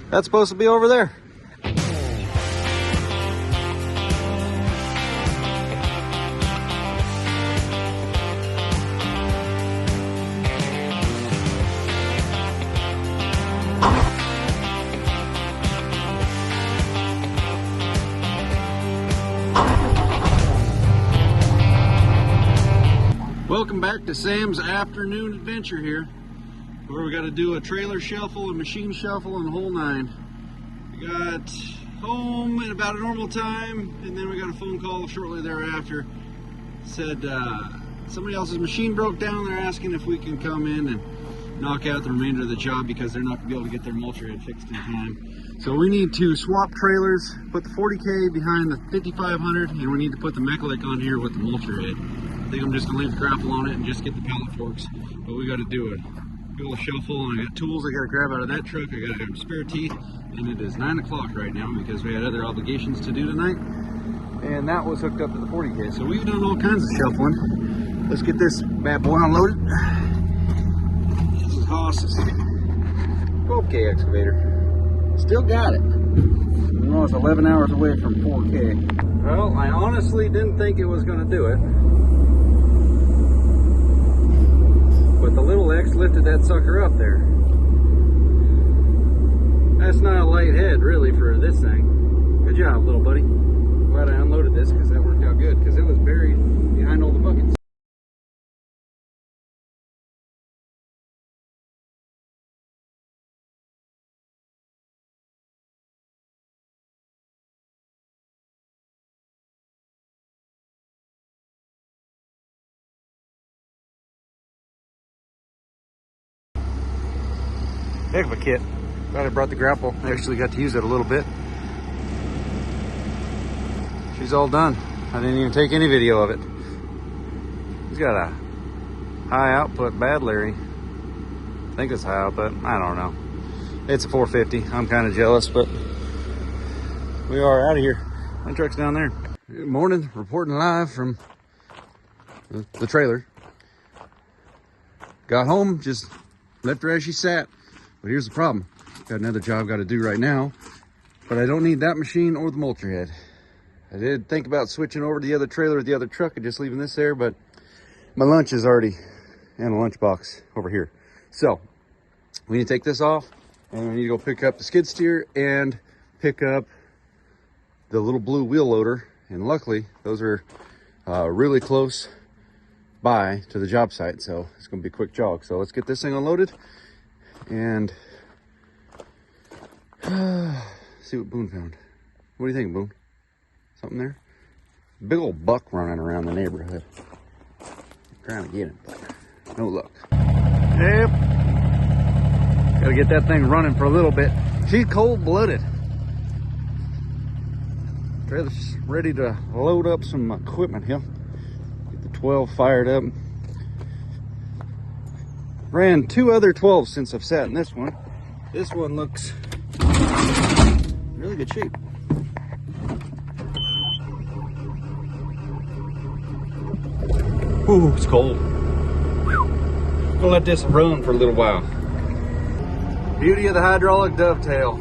That's supposed to be over there. Welcome back to Sam's afternoon adventure here, where we got to do a trailer shuffle, a machine shuffle, and the whole nine. We got home at about a normal time, and then we got a phone call shortly thereafter. Said somebody else's machine broke down. They're asking if we can come in and knock out the remainder of the job because they're not going to be able to get their mulcher head fixed in time. So we need to swap trailers, put the 40K behind the 5500, and we need to put the Mechanic on here with the mulcher head. I think I'm just gonna leave the grapple on it and just get the pallet forks, but we got to do it. Go a shuffle, and I got tools I got to grab out of that truck. I got to have spare teeth, and it is 9 o'clock right now because we had other obligations to do tonight, and that was hooked up to the 40K. So we've done all kinds of shuffling. Let's get this bad boy unloaded. This is Haas's 12K excavator. Still got it. You know, it's 11 hours away from 4K. Well, I honestly didn't think it was going to do it. But the little X lifted that sucker up there. That's not a light head, really, for this thing. Good job, little buddy. Glad I unloaded this because that worked out good, because it was buried behind all the buckets. Heck of a kit. Glad I brought the grapple. I actually got to use it a little bit. She's all done. I didn't even take any video of it. He's got a high output bad Larry. I think it's high output. I don't know. It's a 450. I'm kind of jealous, but we are out of here. My truck's down there. Good morning. Reporting live from the trailer. Got home, just left her as she sat. But here's the problem. Got another job got to do right now, but I don't need that machine or the mulcher head. I did think about switching over to the other trailer with the other truck and just leaving this there, but my lunch is already in a lunchbox over here. So we need to take this off, and we need to go pick up the skid steer and pick up the little blue wheel loader. And luckily, those are really close by to the job site, so it's going to be a quick jog. So let's get this thing unloaded and see what Boone found. What do you think, Boone? Something there? Big old buck running around the neighborhood. I'm trying to get him, but no luck. Yep. Gotta get that thing running for a little bit. She's cold-blooded. Trailer's ready to load up some equipment here. Get the 12 fired up. Ran 2 other 12s since I've sat in this one. This one looks in really good shape. Ooh, it's cold. Gonna let this run for a little while. Beauty of the hydraulic dovetail.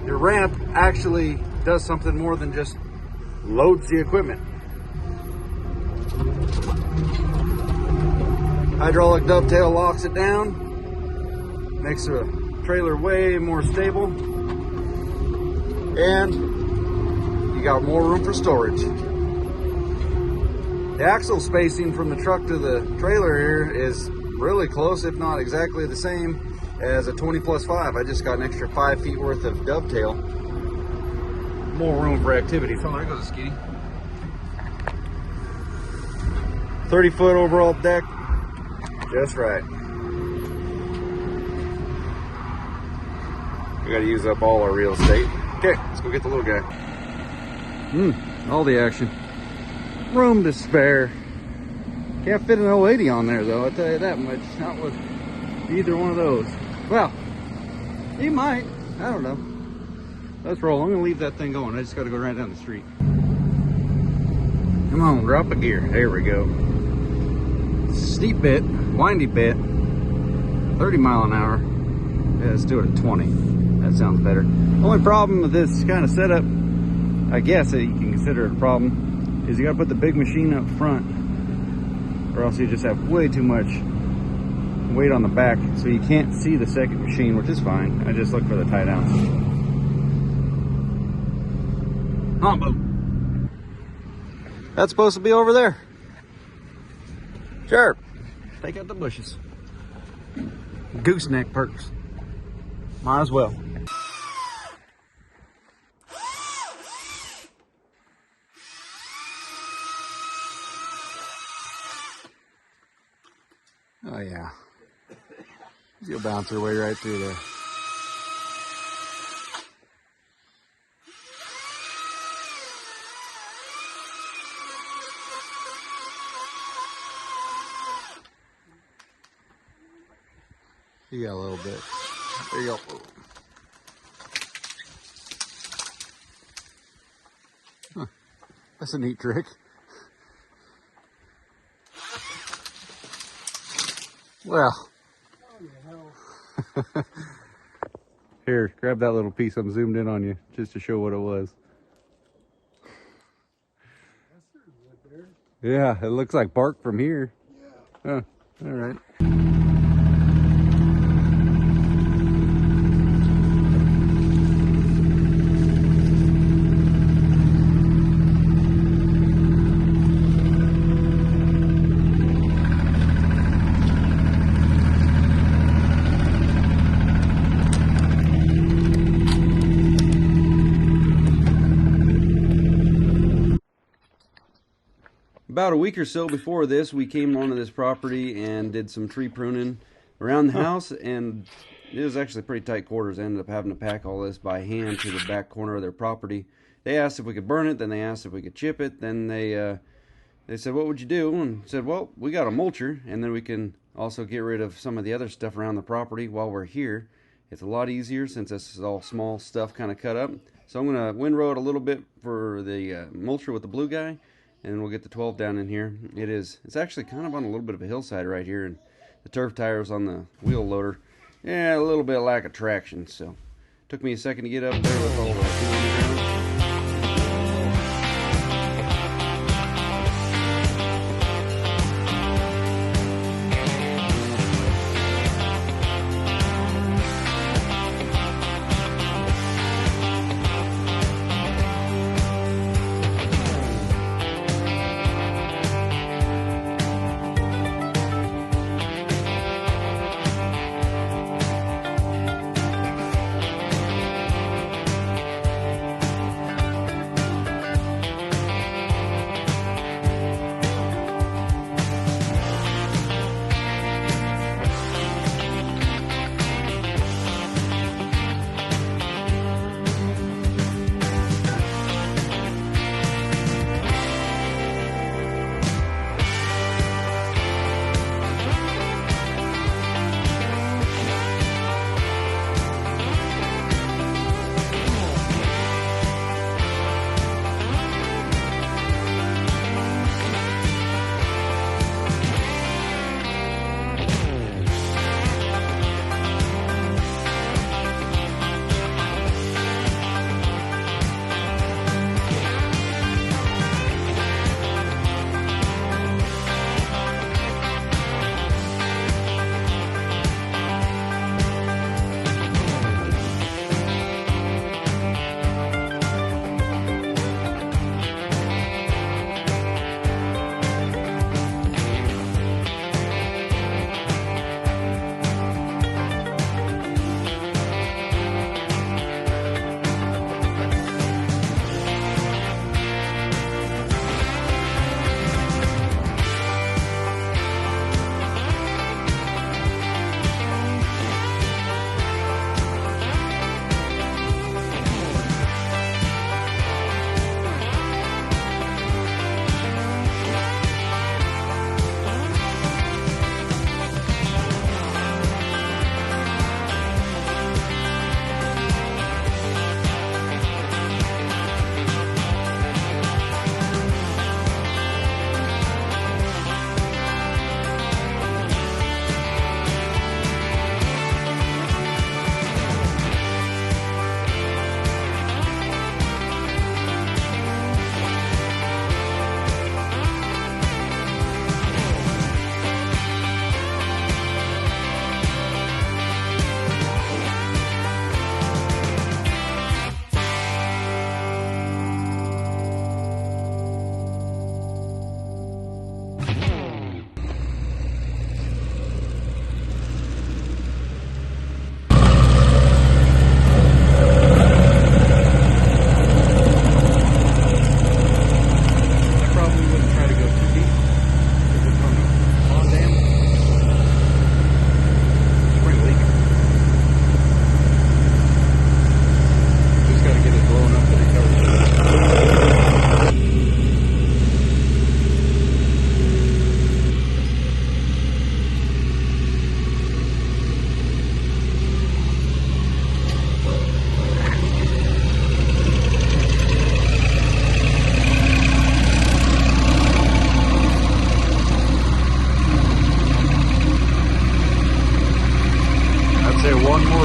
Your ramp actually does something more than just loads the equipment. Hydraulic dovetail locks it down, makes the trailer way more stable, and you got more room for storage. The axle spacing from the truck to the trailer here is really close, if not exactly the same as a 20+5. I just got an extra 5 feet worth of dovetail. More room for activity. Oh, there goes the skiddy. 30-foot overall deck. Just right. We gotta use up all our real estate. Okay, let's go get the little guy. All the action. Room to spare. Can't fit an 080 on there though, I'll tell you that much. Not with either one of those. Well, you might. I don't know. Let's roll. I'm gonna leave that thing going. I just gotta go right down the street. Come on, drop a gear. There we go. Steep bit, windy bit, 30 mile an hour. Yeah, let's do it at 20. That sounds better. Only problem with this kind of setup, I guess that you can consider it a problem, is you gotta put the big machine up front, or else you just have way too much weight on the back, so you can't see the second machine, which is fine. I just look for the tight ounce. Combo. That's supposed to be over there. Sure. Take out the bushes. Gooseneck perks. Might as well. Oh yeah. You'll bounce your way right through there. You got a little bit. There you go. Huh. That's a neat trick. Well. Here, grab that little piece. I'm zoomed in on you just to show what it was. Yeah, it looks like bark from here. Huh. All right. About a week or so before this, we came onto this property and did some tree pruning around the house, and it was actually pretty tight quarters. I ended up having to pack all this by hand to the back corner of their property. They asked if we could burn it, then they asked if we could chip it, then they said, what would you do? And said, well, we got a mulcher, and then we can also get rid of some of the other stuff around the property while we're here. It's a lot easier since this is all small stuff kind of cut up. So I'm going to windrow it a little bit for the mulcher with the blue guy, and we'll get the 12 down in here. It's actually kind of on a little bit of a hillside right here, and the turf tires on the wheel loader, yeah, a little bit of lack of traction, so took me a second to get up there with all the fuel on the ground.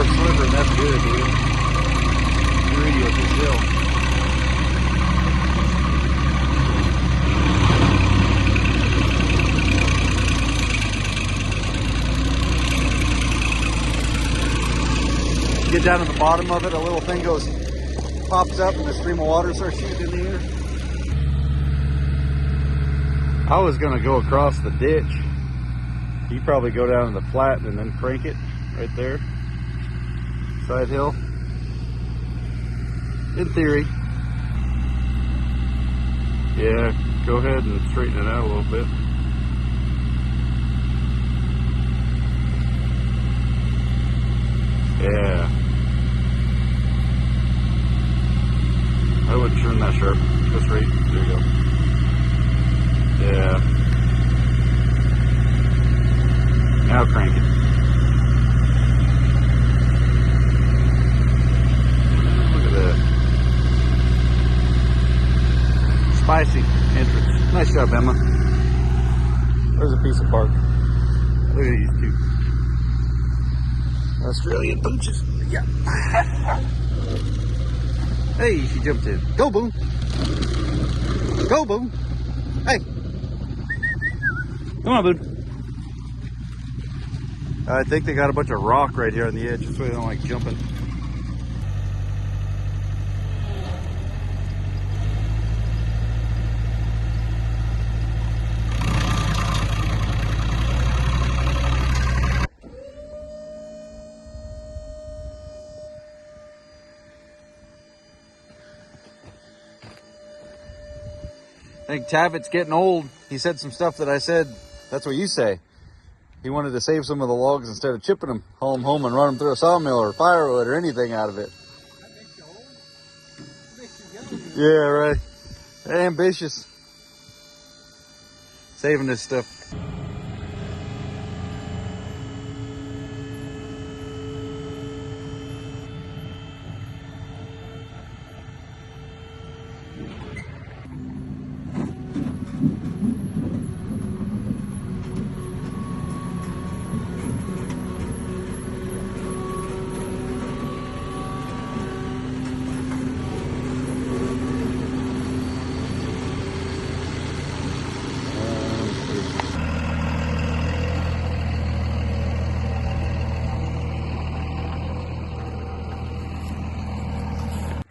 a sliver, and that's good, dude. Greedy with this hill. Get down to the bottom of it, a little thing pops up, and a stream of water starts shooting in the air. I was gonna go across the ditch. You probably go down to the flat and then crank it right there. Side hill. In theory. Yeah, go ahead and straighten it out a little bit. Yeah. I wouldn't turn that sharp. Go straight. There you go. Yeah. Now crank it. Look at that. Spicy entrance. Nice job, Emma. There's a piece of bark. Look at these two Australian pooches. Yeah. Hey, she jumped in. Go, Boom. Go, Boom. Hey. Come on, Boom. I think they got a bunch of rock right here on the edge. That's why they don't like jumping. I think Tavitt's getting old. He said some stuff that I said, that's what you say. He wanted to save some of the logs instead of chipping them, haul them home and run them through a sawmill or firewood or anything out of it. That makes you old. That makes you young. Yeah, right. Ambitious. Saving this stuff.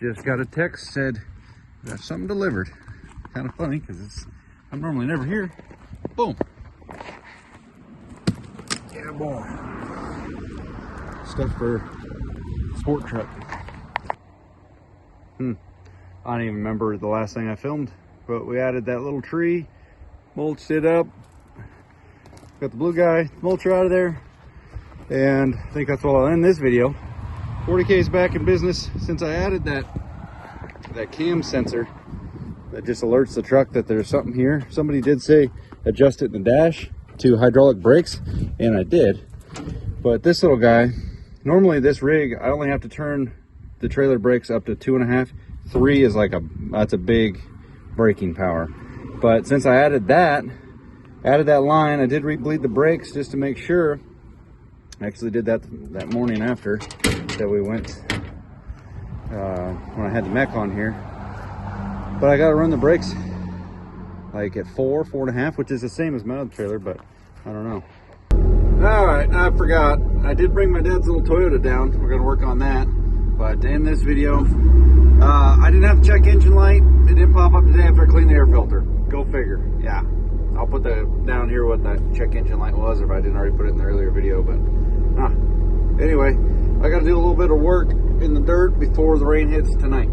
Just got a text, said got something delivered. Kind of funny because I'm normally never here. Boom. Yeah, boy. Stuff for sport truck. I don't even remember the last thing I filmed, but we added that little tree, mulched it up, got the blue guy mulcher out of there, and I think that's all I'll end this video. 40K's back in business since I added that cam sensor that just alerts the truck that there's something here. Somebody did say adjust it in the dash to hydraulic brakes, and I did. But this little guy, normally this rig, I only have to turn the trailer brakes up to 2.5. 3 is like that's a big braking power. But since I added that line, I did re-bleed the brakes just to make sure. I actually did that morning after that we went when I had the mech on here. But I got to run the brakes like at 4.5, which is the same as my other trailer, but I don't know. All right, I forgot. I did bring my dad's little Toyota down. We're gonna work on that. But to end this video, I didn't have the check engine light. It didn't pop up today after I cleaned the air filter. Go figure. Yeah, I'll put down here what that check engine light was if I didn't already put it in the earlier video. But anyway, I got to do a little bit of work in the dirt before the rain hits tonight.